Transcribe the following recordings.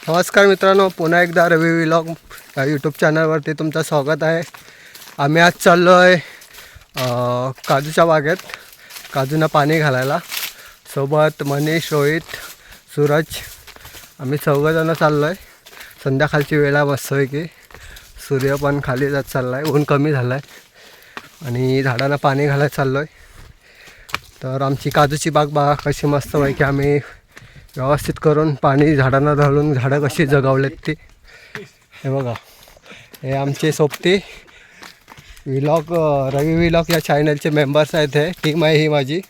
नमस्कार मित्रांनो, पुन्हा एकदा रवी व्लॉग यूट्यूब चॅनलवरती तुमचं स्वागत आहे. आम्ही आज चाललो आहे काजूच्या बागेत काजूंना पाणी घालायला. सोबत मनीष, रोहित, सूरज आम्ही चौघंजणं चाललो आहे. संध्याकाळची वेळा मस्तपैकी सूर्य पण खाली जात चालला आहे, ऊन कमी झालं आहे आणि झाडांना पाणी घालायला चाललो आहे. तर आमची काजूची बाग बघा कशी मस्तपैकी आम्ही व्यवस्थित करून पाणी झाडांना घालून झाडं कशी जगवलेत ती. हे बघा, हे आमचे सोबती व्लॉग रवी व्लॉग या चॅनलचे मेंबर्स आहेत. हे टीम आहे ही माझी.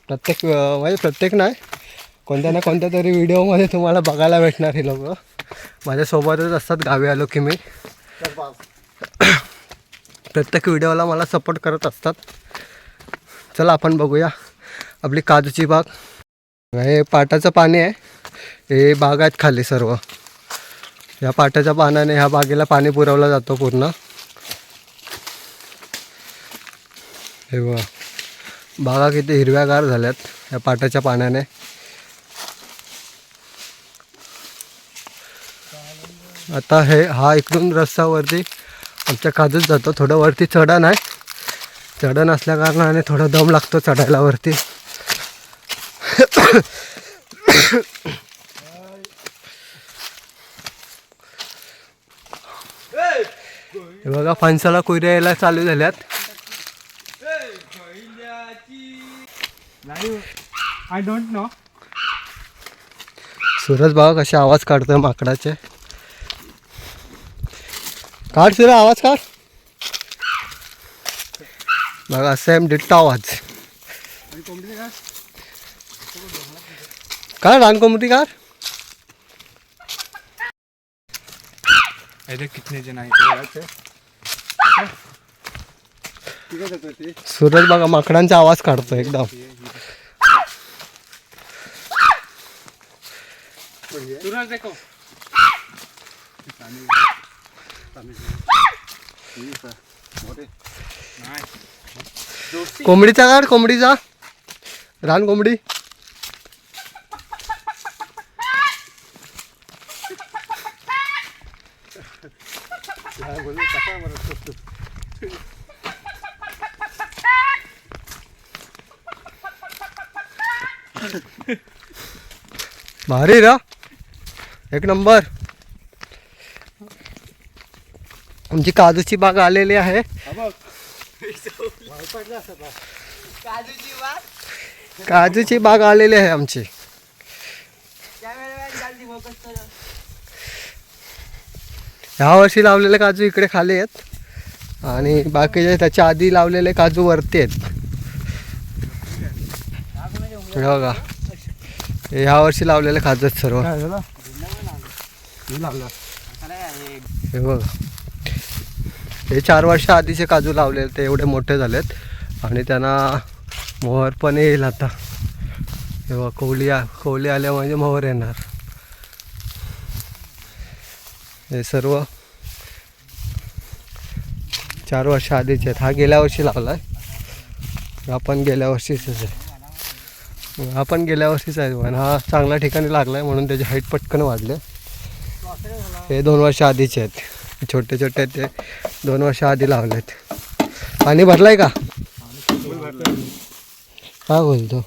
म्हणजे प्रत्येक नाही, कोणत्या ना कोणत्या तरी व्हिडिओमध्ये तुम्हाला बघायला भेटणार हे लोक माझ्यासोबतच असतात. गावी आलो की मी प्रत्येक व्हिडिओला मला सपोर्ट करत असतात. चला आपण बघूया आपली काजूची बाग. हे पाटाचं पाणी आहे, हे बाग आहेत खाली सर्व. या पाटाच्या पाण्याने ह्या बागेला पाणी पुरवलं जातं पूर्ण. हे बघा, बागा किती हिरव्यागार झाल्यात या पाटाच्या पाण्याने. आता हा इकडून रस्त्यावरती आमच्या काजूच जातो. थोडं वरती चढण आहे, चढण असल्या कारणाने थोडा दम लागतो चढायला वरती. हे बघा, फणसाला कुऱ्या यायला चालू झाल्यात. I don't know. सूरज बघा कसे आवाज काढतोय माकडाचे. काढ सूरज, आवाज काढ. बघा सेम डिट्टा आवाज. काय रानकोंबडी काढ. कितने जण आहेत सूरज बघा माकडांचा आवाज काढतो एकदम. कोंबडीचा काढ, कोंबडीचा रान कोंबडी. भारी रा, एक नंबर. आमची काजूची बाग आलेली आहे. काजूची बाग आलेली आहे आमची. ह्या वर्षी लावलेले काजू इकडे खाली आहेत आणि बाकीचे त्याच्या आधी लावलेले काजू वरती आहेत. बघा, हे ह्या वर्षी लावलेले काजू आहेत सर्व. हे बघा, हे 4 वर्ष आधीचे काजू लावलेले, ते एवढे मोठे झालेत आणि त्यांना मोहर पण येईल आता. हे बघा, कोवली आल्या म्हणजे मोहर येणार. हे सर्व 4 वर्ष आधीचे आहेत. हा गेल्या वर्षी लावला आहे, आपण गेल्या वर्षीच आहे. आपण गेल्या वर्षीच आहे पण हा चांगल्या ठिकाणी लागला आहे म्हणून त्याची हाईट पटकन वाढले. हे 2 वर्ष आधीचे आहेत, छोटे छोटे आहेत. ते 2 वर्ष आधी लावले आहेत. पाणी भरलंय का? काय बोलतो?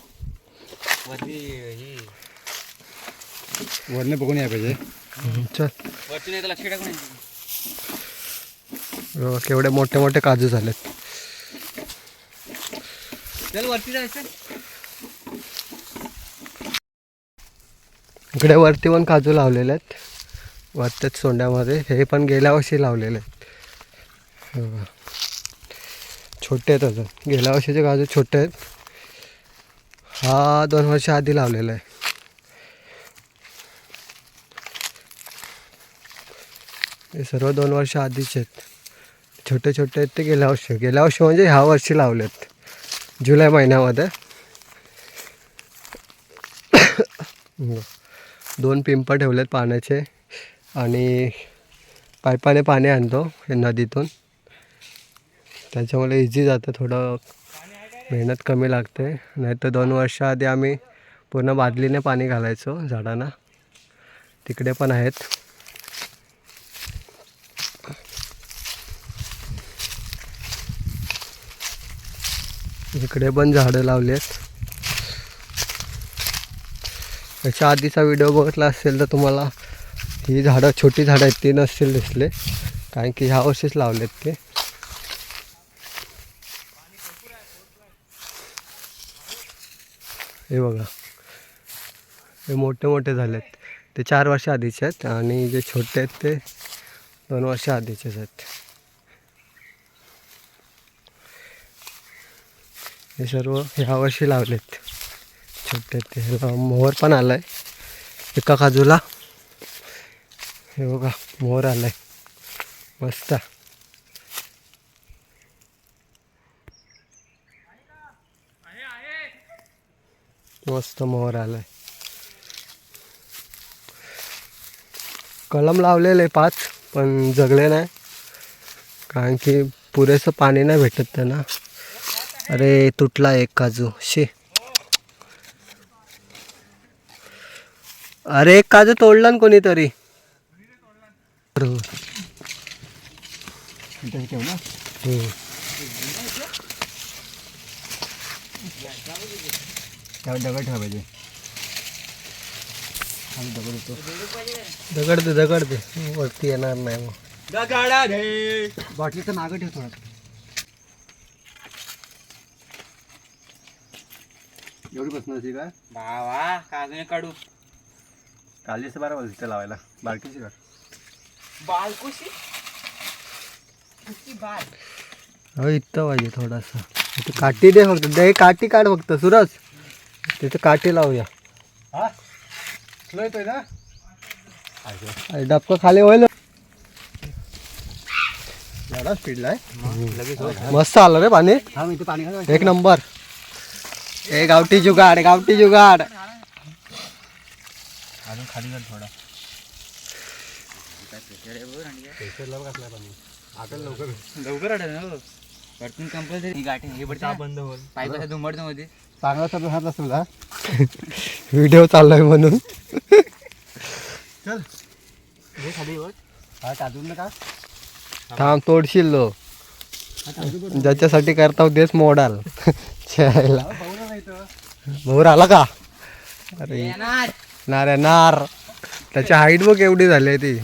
वरने बघून या पाहिजे. चल, केवढे मोठे मोठे काजू झालेत. वरती जायचं. इकडे वरती पण काजू लावलेले आहेत वरच्याच सोंड्यामध्ये. हे पण गेल्या वर्षी लावलेले आहेत. छोटे आहेत अजून, गेल्या वर्षीचे काजू छोटे आहेत. हा 2 वर्ष आधी लावलेला आहे. हे सर्व 2 वर्ष आधीचे आहेत. छोटे छोटे आहेत ते गेल्या वर्षी म्हणजे ह्या वर्षी लावलेत जुलै महिन्यामध्ये. 2 पिंप ठेवलेत पाण्याचे आणि पाईपाने पाणी आणतो हे नदीतून, त्याच्यामुळे इझी जातं थोडं. मेहनत कमी लागते. नाही तर 2 वर्ष आधी आम्ही पूर्ण बादलीने पाणी घालायचो झाडांना. तिकडे पण आहेत. इकडे पण झाडं लावली आहेत. याच्या आधीचा व्हिडिओ बघितला असेल तर तुम्हाला ही झाडं छोटी झाडं आहेत ती नसतील दिसले, कारण की ह्या वर्षीच लावलेत ते. हे बघा, हे मोठे मोठे झालेत. ते 4 वर्ष आधीचे आहेत आणि जे छोटे आहेत ते 2 वर्ष आधीचेच आहेत. हे सर्व ह्या वर्षी लावलेत छोटे ते. ह्याला मोहर पण आलाय एका काजूला. हे बघा मोहर आलाय मस्त. मस्त मोहर आलाय. कलम लावलेले 5 पण जगले नाही, कारण की पुरेसं पाणी नाही भेटत त्यांना. अरे तुटला एक काजू शी. अरे एक काजू तोडला ना कोणीतरी. दगड ठेवायचे. दगड दे वरती येणार नाही मग. बाटलीचं मागं ठेव थोडं. एवढी बसणार होती का? भावा काजूने काढू. कालीच बारा वाजता तिथे लावायला. बारकीची का? बालकुशी बाल. हो इथं पाहिजे थोडासा. इथे काठी दे फक्त. दे काठी काढ फक्त सूरज. तिथे काठी लावूया. हा स्लो येतोय ना? अरे डबकं खाली होईल. एवढा स्पीडला आहे. लगेच मस्त आलं रे पाणी. हा मी इथे पाणी घालायचं. एक नंबर. ए गावठी जुगाड गावठी जुगाड. अजून खाली घाल थोडा. प्रेशरला कसला पाणी आता लवकर आढळ ना हो. वरतून कंपल्सरी गाठी हे पडते बंद होईल. पाईपाचा दुमडतो मध्ये. चांगला तर हात असेल हा. व्हिडिओ चाललाय म्हणून. चल हे खाली वर. हा टाकून नका. थांब तोडशील लो. ज्याच्यासाठी करता तेच मोडाल. छायला मोर आला का? अरे नार आहे नार. त्याची हाईट बघ एवढी झाली आहे ती.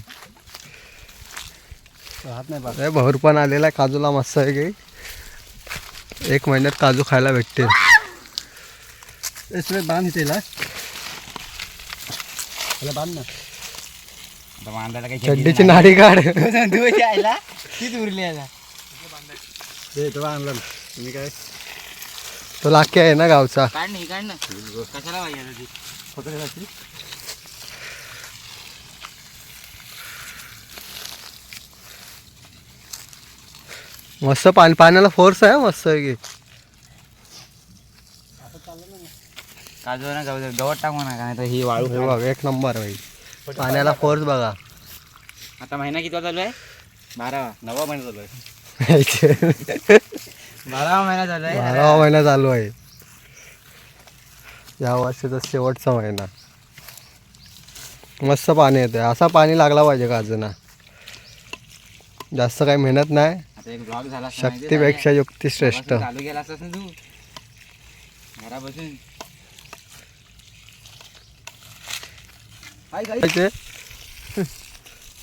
हात नाही बघ. भर पण आलेला आहे काजूला मस्त आहे की. 1 महिन्यात काजू खायला भेटते. इसमें बांध इथे ला. त्याला बांध ना. आता बांधायला काही चड्डीची नाडी काढ. यायला तीच उरली आता. ते तो आणला ना. तुम्ही काय तो लाकी आहे ना गावचा. काढ नाही काढ ना. कशाला पाहिजे आता ती. पकडायची. मस्त पाण्याला फोर्स आहे मस्त आहे की. काजू ना गवत टाकू नका नाही तर ही वाळू. हे बघ एक नंबर भाई. पाण्याला फोर्स बघा. आता महिना किती चालू आहे? 12वा. 9वा महिना चालू आहे. 12वा महिना चालू आहे. 12वा महिना चालू आहे. या वर्षीचा शेवटचा महिना. मस्त पाणी येते. असा पाणी लागला पाहिजे काजूना. जास्त काही मेहनत नाही. आता एक ब्लॉग झाला असता माहिती आहे? शक्तीपेक्षा युक्ती श्रेष्ठ. चालू केला असतास ना तू घरापासून.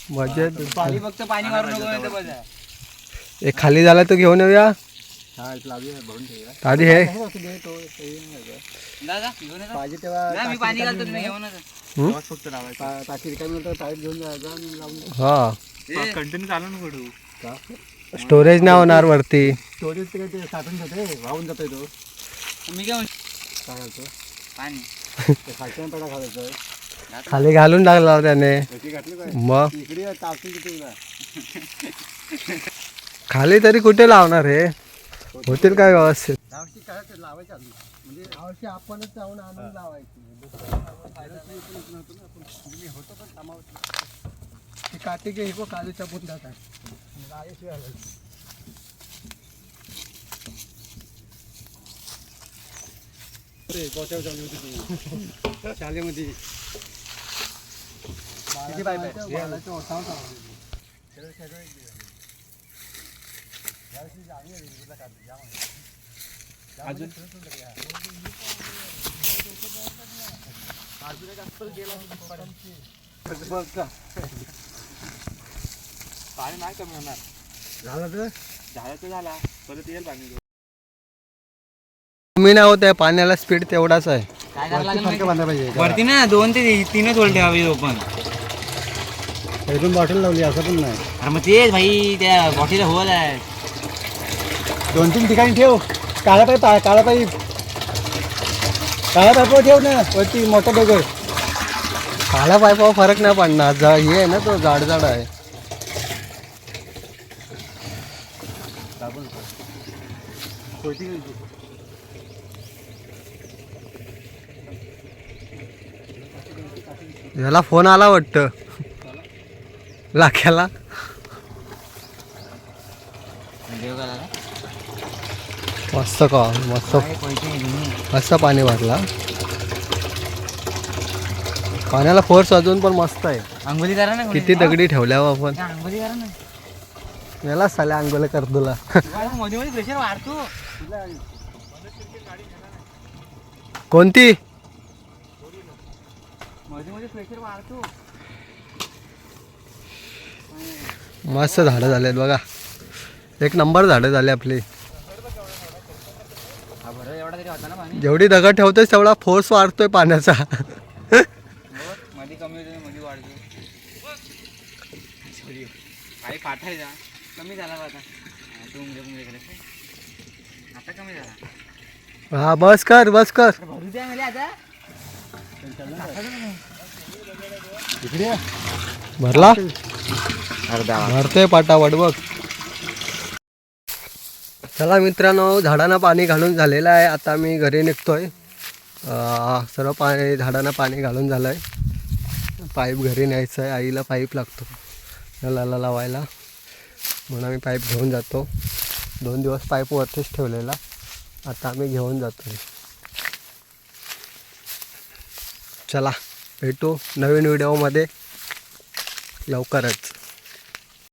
मजेत. पाणी फक्त पाणी मारू नको नाही तर बस आहे. एक खाली झाला तो घेऊन येऊया. हा इथं लावूया भरून ठेवूया. आधी हे दादा घेऊन येतो. पाहिजे तेव्हा नाही, मी पाणी घालतो तुम्ही घेऊन येतो. तेव्हाच फक्त लावायचं. टाकी रिकामी नंतर पाईप घेऊन जायचा आणि लावून द्यायचं. हा कंटिन्यू चालू नको ठेवू. का स्टोरेज नाही होणार वरती. स्टोरेज ते काय ते साठून जाते वाहून जातोय तो. मी घेऊन काय घालतो पाणी ते खालच्या पेडा घालायचं. खाली घालून टाकला त्याने. त्याची घातली काय मग इकडे टाकून तिथे जा. खाली तरी कुठे लावणार हे. होतील काय व्यवस्थित. यावर्षी काय ते लावायचं अजून. म्हणजे यावर्षी आपणच जाऊन आणून लावायची. होतं पण कामावर. ती काठी घे हो काजूच्या बुंदात आहे. शाळेमध्ये किती पाईप आहे? अजून पाणी नाही कमी होणार. झालं तर झाला तर झाला, परत येईल पाणी. कमी नाही होत आहे, पाण्याला स्पीड तेवढाच आहे. काय करायला लागेल माहिती? बांधला पाहिजे. वरती ना 2 ते 3च वोल्ट ठेवावी ओपन. इथून बॉटल लावली असं पण नाही. अरे मग तेच भाई त्या बॉटीला होल आहे. 2-3 ठिकाणी ठेव. काळा पाईप ठेव ना वरती मोठा दगड. काळ्या पाईपावर फरक नाही पडणार, हे आहे ना तो जाड जाड आहे. याला फोन आला वाटतं लाख्याला. मस्त का मस्त मस्त पाणी भरला. पाण्याला फोर्स अजून पण मस्त आहे. अंघोली करा ना किती दगडी ठेवल्यावर आपण. अंघोली करा ना. याला साल्या अंगोला कर तुला. मध्ये मध्ये प्रेशर वाढतो. कोणती मध्ये मध्ये प्रेशर वाढतो. मस्त झाडं झालेत बघा, एक नंबर झाडं झाले आपली. हा बरं एवढा तरी होता ना पाणी. जेवढी दगड ठेवतोय तेवढा फोर्स वाढतोय पाण्याचा. मध्ये कमी होतो मध्ये वाढतो. काही पाठायचा कमी झाला बा आता. आता कमी झाला. हा बस कर बस कर. भरू द्या मला आता. इकडे भरला अर्धा भरतोय पाटावट बघ. चला मित्रांनो, झाडांना पाणी घालून झालेलं आहे. आता मी घरी निघतोय. सर्व पाणी झाडांना पाणी घालून झालं आहे. पाईप घरी न्यायचं आहे, आईला पाईप लागतो नळाला लावायला, म्हणून आम्ही पाईप घेऊन जातो. 2 दिवस पाईप वरतीच ठेवलेला, आता आम्ही घेऊन जातो. चला भेटू नवीन व्हिडिओमध्ये लवकरच.